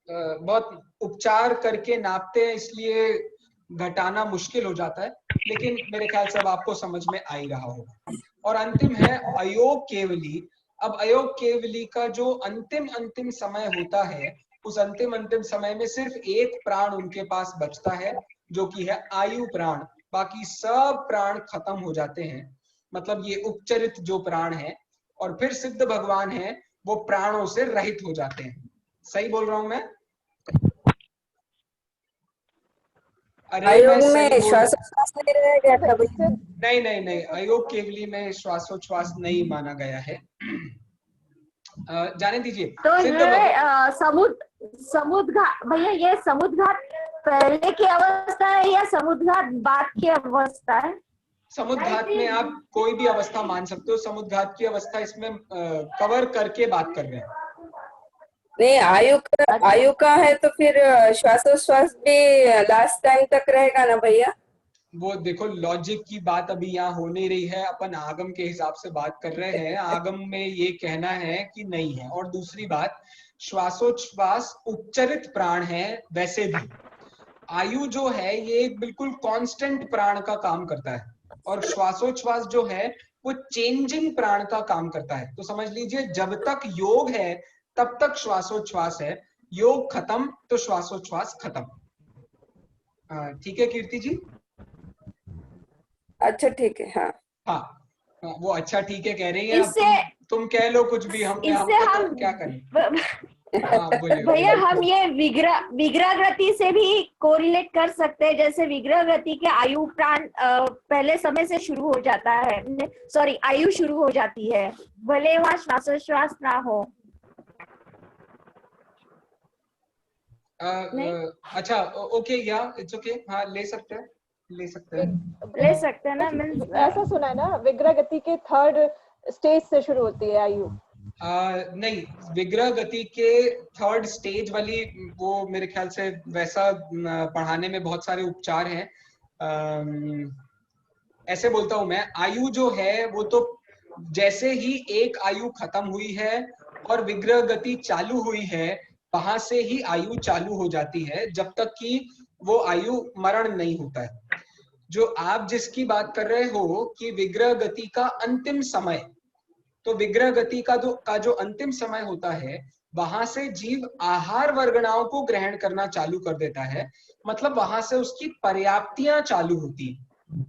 बहुत उपचार करके नापते हैं, इसलिए घटाना मुश्किल हो जाता है, लेकिन मेरे ख्याल से अब आपको समझ में आ ही रहा होगा। और अंतिम है अयोग केवली। अब अयोग केवली का जो अंतिम समय होता है, उस अंतिम समय में सिर्फ एक प्राण उनके पास बचता है, जो कि है आयु प्राण। बाकी सब प्राण खत्म हो जाते हैं, मतलब ये उपचरित जो प्राण है, और फिर सिद्ध भगवान है वो प्राणों से रहित हो जाते हैं। सही बोल रहा हूं मैं? अरे आयोग मैं सही में बोल श्वासोच्छ्वास नहीं रहेगा क्या भैया? नहीं नहीं नहीं, अयोग केवली में श्वासोच्छ्वास नहीं माना गया है। जाने दीजिए। तो सिद्ध ये भगवान समुद्र घाट भैया, ये समुद्र घाट पहले की अवस्था है या समुद्र घाट बाद की अवस्था है? समुद्र घाट में आप कोई भी अवस्था मान सकते हो, समुद्र घाट की अवस्था इसमें कवर करके बात कर रहे हैं। नहीं, आयु का है तो फिर श्वासोच्छ्वास भी लास्ट टाइम तक रहेगा ना भैया? वो देखो लॉजिक की बात अभी यहाँ हो नहीं रही है, अपन आगम के हिसाब से बात कर रहे हैं। आगम में ये कहना है कि नहीं है। और दूसरी बात, श्वासोच्छ्वास उच्चरित प्राण है। वैसे भी आयु जो है ये एक बिल्कुल कांस्टेंट प्राण का काम करता है, और श्वासोच्छ्वास जो है वो चेंजिंग प्राण का काम करता है। तो समझ लीजिए जब तक योग है तब तक श्वासोच्छ्वास है, योग खत्म तो श्वासोच्छ्वास खत्म। ठीक है कीर्ति जी? अच्छा ठीक है। हाँ हाँ, वो अच्छा ठीक है कह रही है। अब इससे तुम कह लो कुछ भी, हम तो क्या करें। हाँ बोलिए भैया, बोलिए। हम ये विग्रह गति से भी कोरिलेट कर सकते हैं। जैसे विग्रह गति के आयु प्राण पहले समय से शुरू हो जाता है, सॉरी आयु शुरू हो जाती है, भले वहाँ श्वासोच्छ्वास ना हो। अच्छा ओके, या इट्स ओके। हाँ ले सकते हैं, ले सकते हैं ना। मीन्स ऐसा सुना है ना, विग्रह गति के 3rd स्टेज से शुरू होती है आयु। नहीं, विग्रह गति के 3rd स्टेज वाली वो मेरे ख्याल से वैसा पढ़ाने में बहुत सारे उपचार हैं। ऐसे बोलता हूं मैं, आयु जो है वो तो जैसे ही एक आयु खत्म हुई है और विग्रह गति चालू हुई है, वहां से ही आयु चालू हो जाती है, जब तक कि वो आयु मरण नहीं होता है। जो आप जिसकी बात कर रहे हो कि विग्रह गति का अंतिम समय, तो विग्रह गति का जो अंतिम समय होता है, वहां से जीव आहार वर्गणाओं को ग्रहण करना चालू कर देता है। मतलब वहां से उसकी पर्याप्तियां चालू होती है।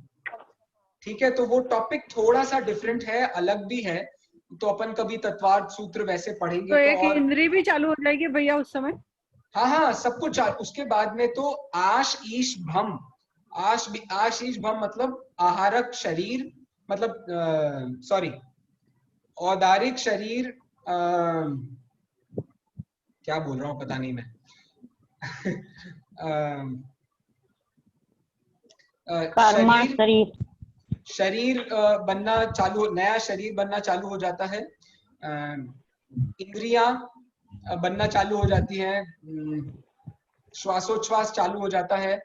ठीक है, तो वो टॉपिक थोड़ा सा डिफरेंट है, अलग भी है। तो अपन कभी तत्वार्थ सूत्र वैसे पढ़ेंगे तो एक और इंद्री भी चालू हो जाएगी भैया उस समय? हाँ हाँ, सब कुछ। उसके बाद में तो आश ईश भम, आश ईश भम मतलब आहारक शरीर, मतलब सॉरी औदारिक शरीर, क्या बोल रहा हूँ पता नहीं मैं। शरीर बनना चालू, नया शरीर बनना चालू हो जाता है। इंद्रियां बनना चालू हो जाती हैं, श्वासोच्छ्वास चालू हो जाता है,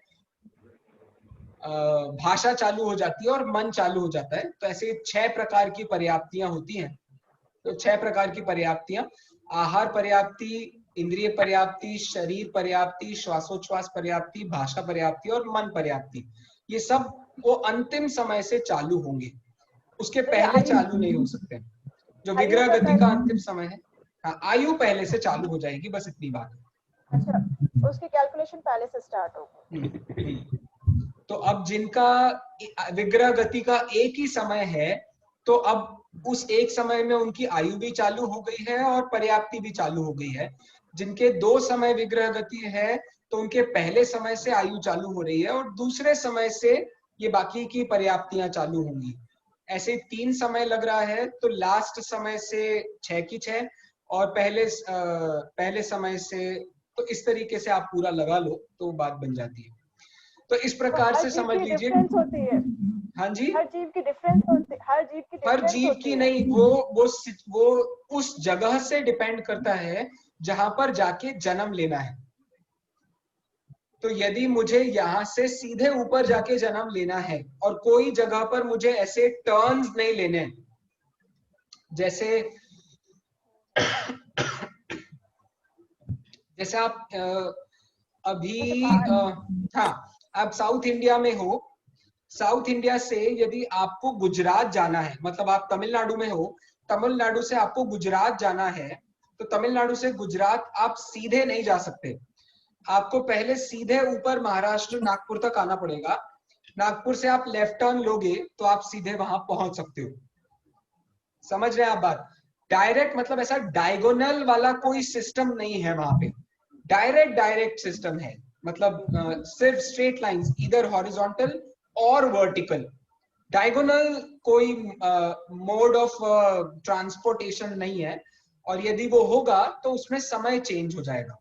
भाषा चालू हो जाती है और मन चालू हो जाता है। तो ऐसे 6 प्रकार की पर्याप्तियां होती हैं। तो 6 प्रकार की पर्याप्तियां, आहार पर्याप्ति, इंद्रिय पर्याप्ति, शरीर पर्याप्ति, श्वासोच्छ्वास पर्याप्ति, भाषा पर्याप्ति और मन पर्याप्ति, ये सब वो अंतिम समय से चालू होंगे, उसके पहले चालू नहीं हो सकते। जो विग्रह गति का अंतिम समय है, हाँ, आयु पहले से चालू हो जाएगी, बस इतनी बात है। अच्छा, उसकी कैलकुलेशन पहले से स्टार्ट होगी। तो अब जिनका विग्रह गति का एक ही समय है, तो अब उस एक समय में उनकी आयु भी चालू हो गई है और पर्याप्ति भी चालू हो गई है। जिनके 2 समय विग्रह गति है, तो उनके पहले समय से आयु चालू हो रही है और दूसरे समय से ये बाकी की पर्याप्तियां चालू होंगी। ऐसे 3 समय लग रहा है, तो लास्ट समय से 6 की 6 और पहले समय से, तो इस तरीके से आप पूरा लगा लो तो बात बन जाती है। तो इस प्रकार से समझ लीजिए। होती है। हाँ जी, हर जीव की डिफरेंस होती है, हर जीव की नहीं, वो उस जगह से डिपेंड करता है जहां पर जाके जन्म लेना है। तो यदि मुझे यहाँ से सीधे ऊपर जाके जन्म लेना है और कोई जगह पर मुझे ऐसे टर्न्स नहीं लेने, जैसे जैसे आप अभी हाँ, आप साउथ इंडिया में हो, साउथ इंडिया से यदि आपको गुजरात जाना है, मतलब आप तमिलनाडु में हो, तमिलनाडु से आपको गुजरात जाना है, तो तमिलनाडु से गुजरात आप सीधे नहीं जा सकते। आपको पहले सीधे ऊपर महाराष्ट्र नागपुर तक आना पड़ेगा। नागपुर से आप लेफ्ट टर्न लोगे तो आप सीधे वहां पहुंच सकते हो। समझ रहे हैं आप बात? डायरेक्ट मतलब ऐसा डायगोनल वाला कोई सिस्टम नहीं है वहां पे, डायरेक्ट सिस्टम है। मतलब सिर्फ स्ट्रेट लाइंस, इधर हॉरिजॉन्टल और वर्टिकल। डायगोनल कोई मोड ऑफ ट्रांसपोर्टेशन नहीं है, और यदि वो होगा तो उसमें समय चेंज हो जाएगा।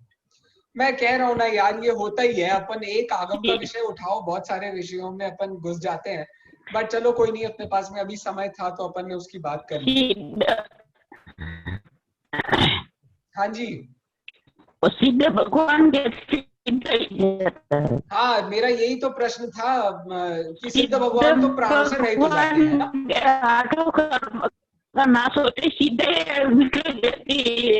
मैं कह रहा हूँ ना यार, ये होता ही है, अपन एक आगम का विषय उठाओ, बहुत सारे विषयों में अपन घुस जाते हैं। बट चलो कोई नहीं, अपने पास में अभी समय था तो अपन ने उसकी बात कर ली। हाँ जी, सिद्ध भगवान के हाँ मेरा यही तो प्रश्न था कि सिद्ध भगवान तो प्राणों से रहित हो जाते हैं ना। आठों कर्म का नाश होते सीधे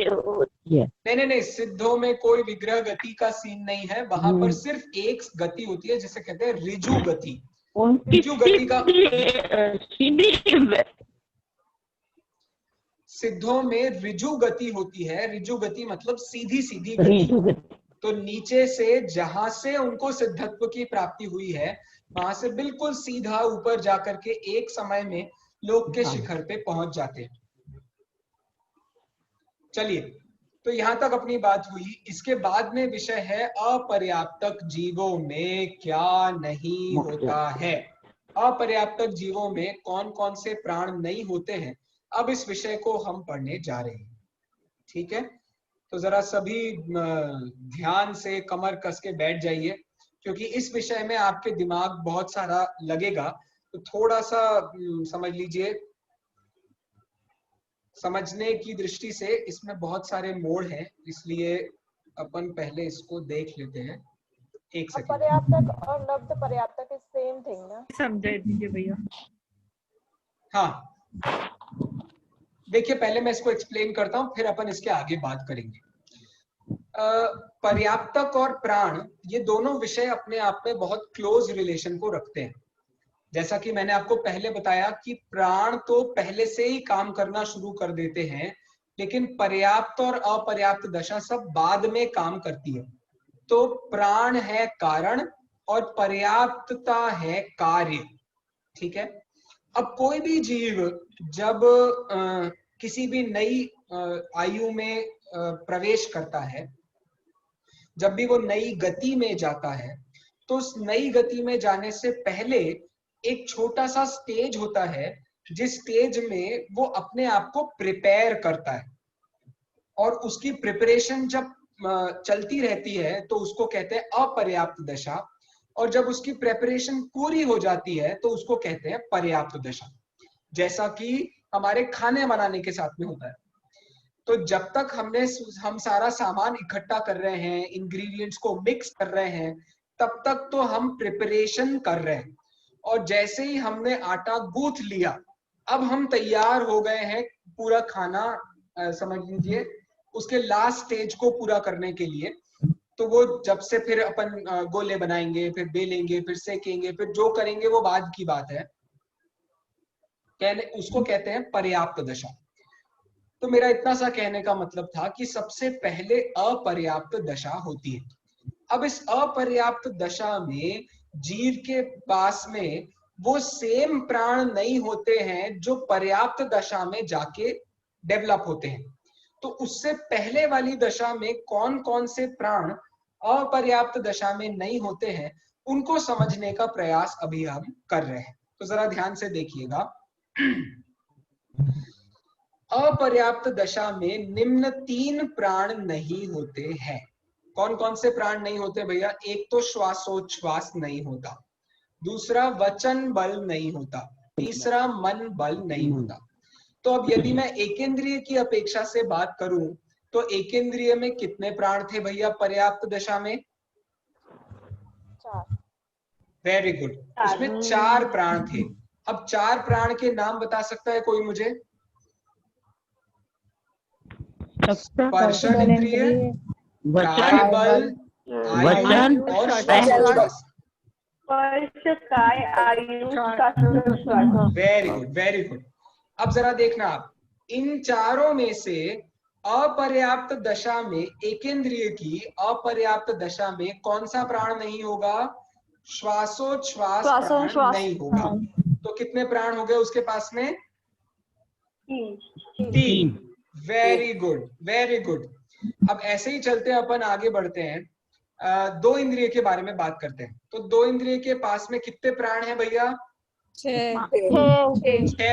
होती है। नहीं, सिद्धों में कोई विग्रह गति का सीन नहीं है, वहां पर सिर्फ एक गति होती है जिसे कहते हैं ऋजु गति। उनकी ऋजु गति का सीधी सिद्धों में ऋजु गति होती है। ऋजु गति मतलब सीधी सीधी गति। तो नीचे से जहां से उनको सिद्धत्व की प्राप्ति हुई है, वहां से बिल्कुल सीधा ऊपर जाकर के एक समय में लोक के शिखर पे पहुंच जाते हैं। चलिए, तो यहां तक अपनी बात हुई। इसके बाद में विषय है अपर्याप्तक जीवों में क्या नहीं होता है। अपर्याप्तक जीवों में कौन कौन से प्राण नहीं होते हैं, अब इस विषय को हम पढ़ने जा रहे हैं। ठीक है, तो जरा सभी ध्यान से कमर कस के बैठ जाइए, क्योंकि इस विषय में आपके दिमाग बहुत सारा लगेगा। तो थोड़ा सा समझ लीजिए, समझने की दृष्टि से इसमें बहुत सारे मोड़ हैं, इसलिए अपन पहले इसको देख लेते हैं। एक सेकंड। पर्याप्तक और लब्ध पर्याप्तक इज सेम थिंग ना? समझा दीजिए भैया। हाँ, देखिए पहले मैं इसको एक्सप्लेन करता हूं, फिर अपन इसके आगे बात करेंगे। पर्याप्तक और प्राण, ये दोनों विषय अपने आप में बहुत क्लोज रिलेशन को रखते हैं। जैसा कि मैंने आपको पहले बताया कि प्राण तो पहले से ही काम करना शुरू कर देते हैं, लेकिन पर्याप्त और अपर्याप्त दशा सब बाद में काम करती है। तो प्राण है कारण और पर्याप्तता है कार्य। ठीक है, अब कोई भी जीव जब किसी भी नई आयु में प्रवेश करता है, जब भी वो नई गति में जाता है, तो उस नई गति में जाने से पहले एक छोटा सा स्टेज होता है, जिस स्टेज में वो अपने आप को प्रिपेयर करता है, और उसकी प्रिपरेशन जब चलती रहती है तो उसको कहते हैं अपर्याप्त दशा, और जब उसकी प्रिपरेशन पूरी हो जाती है तो उसको कहते हैं पर्याप्त दशा। जैसा कि हमारे खाने बनाने के साथ में होता है। तो जब तक हम सारा सामान इकट्ठा कर रहे हैं, इंग्रेडिएंट्स को मिक्स कर रहे हैं, तब तक तो हम प्रिपरेशन कर रहे हैं, और जैसे ही हमने आटा गूंथ लिया, अब हम तैयार हो गए हैं पूरा खाना, समझ लीजिए उसके लास्ट स्टेज को पूरा करने के लिए। तो वो जब से फिर अपन गोले बनाएंगे, फिर बेलेंगे, फिर सेकेंगे, फिर जो करेंगे वो बाद की बात है, उसको कहते हैं पर्याप्त दशा। तो मेरा इतना सा कहने का मतलब था कि सबसे पहले अपर्याप्त दशा होती है। अब इस अपर्याप्त दशा में जीव के पास में वो सेम प्राण नहीं होते हैं जो पर्याप्त दशा में जाके डेवलप होते हैं। तो उससे पहले वाली दशा में कौन कौन से प्राण अपर्याप्त दशा में नहीं होते हैं, उनको समझने का प्रयास अभी हम कर रहे हैं। तो जरा ध्यान से देखिएगा। अपर्याप्त दशा में निम्न 3 प्राण नहीं होते हैं। कौन कौन से प्राण नहीं होते भैया? एक तो श्वासोच्छ्वास नहीं होता, दूसरा वचन बल नहीं होता, तीसरा मन बल नहीं होता। तो अब यदि मैं एकेंद्रिय की अपेक्षा से बात करूं तो एकेंद्रिय में कितने प्राण थे भैया पर्याप्त दशा में? 4। वेरी गुड, उसमें 4 प्राण थे। अब 4 प्राण के नाम बता सकता है कोई मुझे? स्पर्शन इंद्रिय, काय बल, आयु और श्वासोच्छ्वास। Very good, very good. अब जरा देखना आप, इन चारों में से अपर्याप्त दशा में, एकेंद्रिय की अपर्याप्त दशा में कौन सा प्राण नहीं होगा? श्वासोच्छ्वास प्राण नहीं होगा। तो कितने प्राण हो गए उसके पास में? 3। Very good, very good. अब ऐसे ही चलते हैं, अपन आगे बढ़ते हैं। दो इंद्रिय के बारे में बात करते हैं। तो दो इंद्रिय के पास में कितने प्राण हैं भैया? 6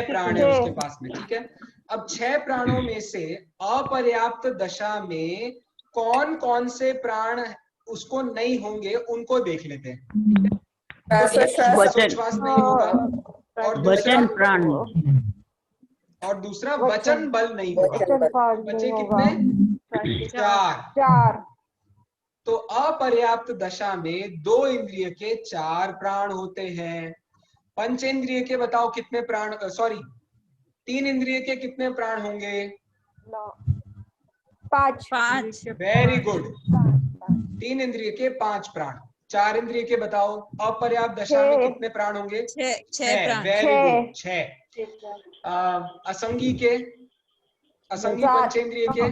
प्राण है उसके पास में, ठीक है। अब 6 प्राणों में से अपर्याप्त दशा में कौन कौन से प्राण उसको नहीं होंगे उनको देख लेते हैं। श्वासोच्छ्वास नहीं होगा, और दूसरा वचन बल नहीं होगा। बचे कितने? 4। तो अपर्याप्त दशा में 2 इंद्रिय के 4 प्राण होते हैं। पंचेंद्रिय के बताओ कितने प्राण, सॉरी 3 इंद्रिय के कितने प्राण होंगे? 5। Very good. 3 इंद्रिय के 5 प्राण। 4 इंद्रिय के बताओ अपर्याप्त दशा में कितने प्राण होंगे? 6। Very good, 6। असंगी के, असंगी पंचेंद्रिय के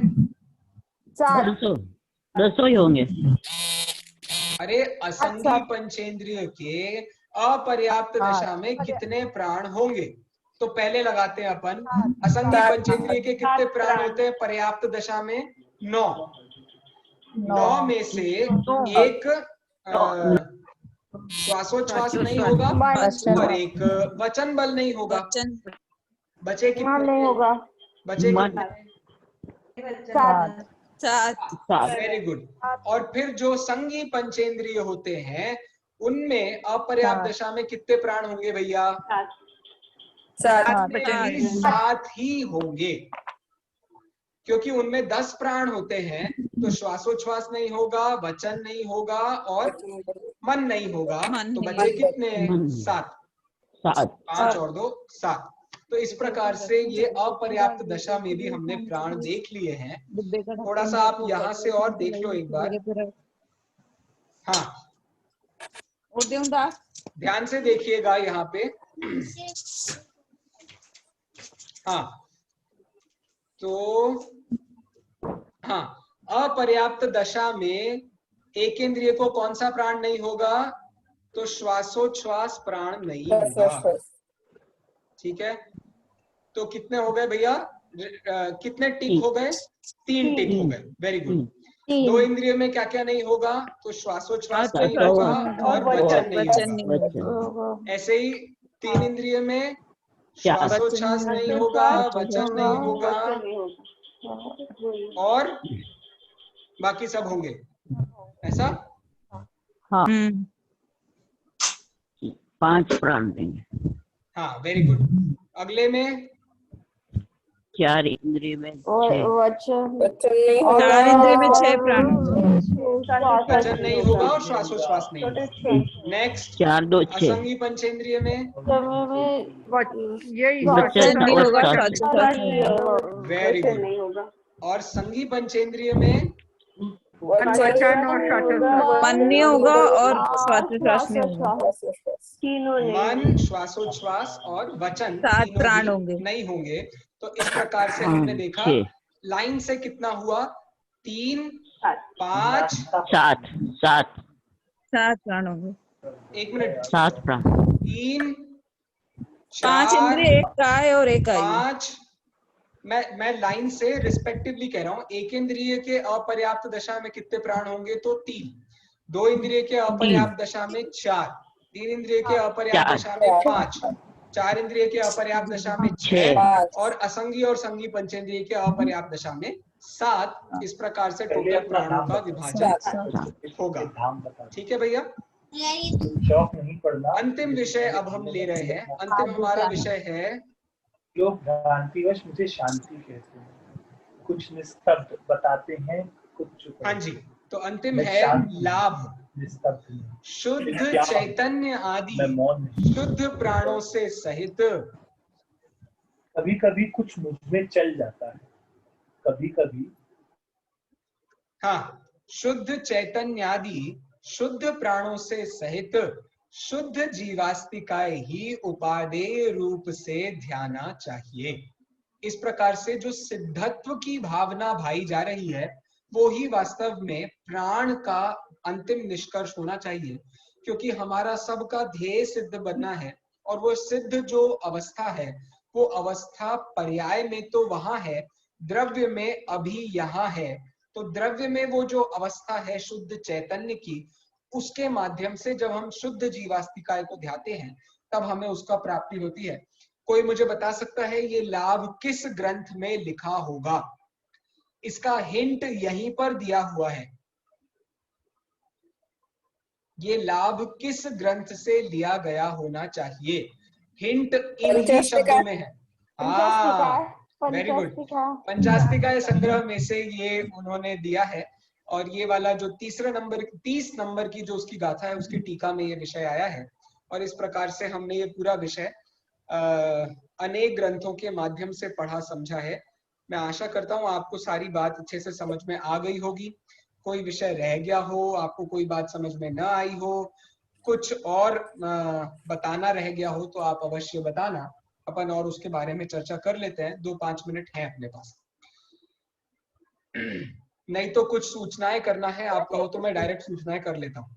10 ही होंगे। अरे असंगी पंचेंद्रिय के अपर्याप्त दशा में कितने प्राण होंगे? तो पहले लगाते हैं अपन, असंगी पंचेंद्रिय के कितने प्राण होते हैं पर्याप्त दशा में? 9। 9 में से एक श्वासोच्छ्वास नहीं होगा और एक वचन बल नहीं होगा। बचे कितने? बचे कितने? 7। Very good. और फिर जो संगी पंचेंद्रिय होते हैं उनमें अपर्याप्त दशा में कितने प्राण होंगे भैया? 7 ही होंगे, क्योंकि उनमें 10 प्राण होते हैं। तो श्वासोच्छ्वास नहीं होगा, वचन नहीं होगा और मन नहीं होगा। तो बचे कितने? 7। 5 और 2 7। तो इस प्रकार से ये अपर्याप्त दशा में भी हमने प्राण देख लिए हैं। थोड़ा सा आप यहाँ से और देख लो एक बार। हाँ, ध्यान से देखिएगा यहाँ पे। हाँ, तो हाँ, अपर्याप्त दशा में एक इंद्रिय को कौन सा प्राण नहीं होगा? तो श्वासोच्छ्वास प्राण नहीं होगा, ठीक है। तो कितने हो गए भैया? कितने टिक हो गए? 3 टिक हो गए। Very good. 2 इंद्रिय में क्या क्या नहीं होगा? तो श्वासोच्छ्वास नहीं होगा और वचन नहीं होगा। ऐसे ही 3 इंद्रिय में श्वासोच्छ्वास नहीं होगा, वचन नहीं होगा और बाकी सब होंगे, ऐसा? हाँ। 5 प्राण देंगे। हाँ, वेरी गुड। अगले में 4 इंद्रिय में 6। वचन नहीं होगा, 4 इंद्रिय में 6 प्राण। वचन नहीं होगा और श्वासोच्छ्वास नहीं होगा। नेक्स्ट 4 2 6। असंगी पंचेंद्रिय में यही वचन नहीं और होगा, श्वासोच्छ्वास। Very good. और संगी पंचेंद्रिय में वचन और श्वासोच्छ्वास। मन नहीं होगा और श्वासोच्छ्वास नहीं होगा। मन, श्वासोच्छ्वास और वचन 7 प्राण होंगे। नहीं होंगे। तो इस प्रकार से हमने देखा लाइन से कितना हुआ? 3 5 7 प्राण होंगे। 1 मिनट। 7 प्राण। 3 5 4 इंद्रिय, एक काय और एक आयु। 5। मैं लाइन से रिस्पेक्टिवली कह रहा हूँ। एक इंद्रिय के अपर्याप्त दशा में कितने प्राण होंगे? तो 3। 2 इंद्रिय के अपर्याप्त दशा में 4। 3 इंद्रिय के अपर्याप्त दशा में 5। 4 इंद्रिय के अपर्याप्त दशा में 6 और असंगी और संगी पंचेंद्रिय के अपर्याप्त दशा में 7। इस प्रकार से टोटल प्राणों का विभाजन होगा, ठीक है भैया। अंतिम विषय अब हम ले रहे हैं। अंतिम हमारा विषय है, लोग भ्रांतिवश मुझे शांति कहते हैं, कुछ निस्तब्ध बताते हैं, कुछ चुप। हाँ जी, तो अंतिम है लाभ। शुद्ध चैतन्य आदि शुद्ध प्राणों से सहित। कभी कभी कुछ मुझ में चल जाता है, कभी कभी। हाँ, शुद्ध चैतन्य आदि शुद्ध प्राणों से सहित शुद्ध जीवास्तिकाएं ही उपादेय रूप से ध्याना चाहिए। इस प्रकार से जो सिद्धत्व की भावना भाई जा रही है वो ही वास्तव में प्राण का अंतिम निष्कर्ष होना चाहिए, क्योंकि हमारा सबका ध्येय सिद्ध बनना है। और वो सिद्ध जो अवस्था है वो अवस्था पर्याय में तो वहां है, द्रव्य में अभी यहाँ है। तो द्रव्य में वो जो अवस्था है शुद्ध चैतन्य की, उसके माध्यम से जब हम शुद्ध जीवास्तिकाय को ध्याते हैं तब हमें उसका प्राप्ति होती है। कोई मुझे बता सकता है ये लाभ किस ग्रंथ में लिखा होगा? इसका हिंट यहीं पर दिया हुआ है। ये लाभ किस ग्रंथ से लिया गया होना चाहिए? हिंट इन ही शब्दों में है। वेरी गुड, पंचास्तिकाय संग्रह में से ये उन्होंने दिया है। और ये वाला जो 30 नंबर की जो उसकी गाथा है उसकी टीका में ये विषय आया है। और इस प्रकार से हमने ये पूरा विषय अनेक ग्रंथों के माध्यम से पढ़ा समझा है। मैं आशा करता हूँ आपको सारी बात अच्छे से समझ में आ गई होगी। कोई विषय रह गया हो, आपको कोई बात समझ में न आई हो, कुछ और बताना रह गया हो तो आप अवश्य बताना, अपन और उसके बारे में चर्चा कर लेते हैं। 2-5 मिनट हैं अपने पास। नहीं तो कुछ सूचनाएं करना है आप कहो तो मैं डायरेक्ट सूचनाएं कर लेता हूँ।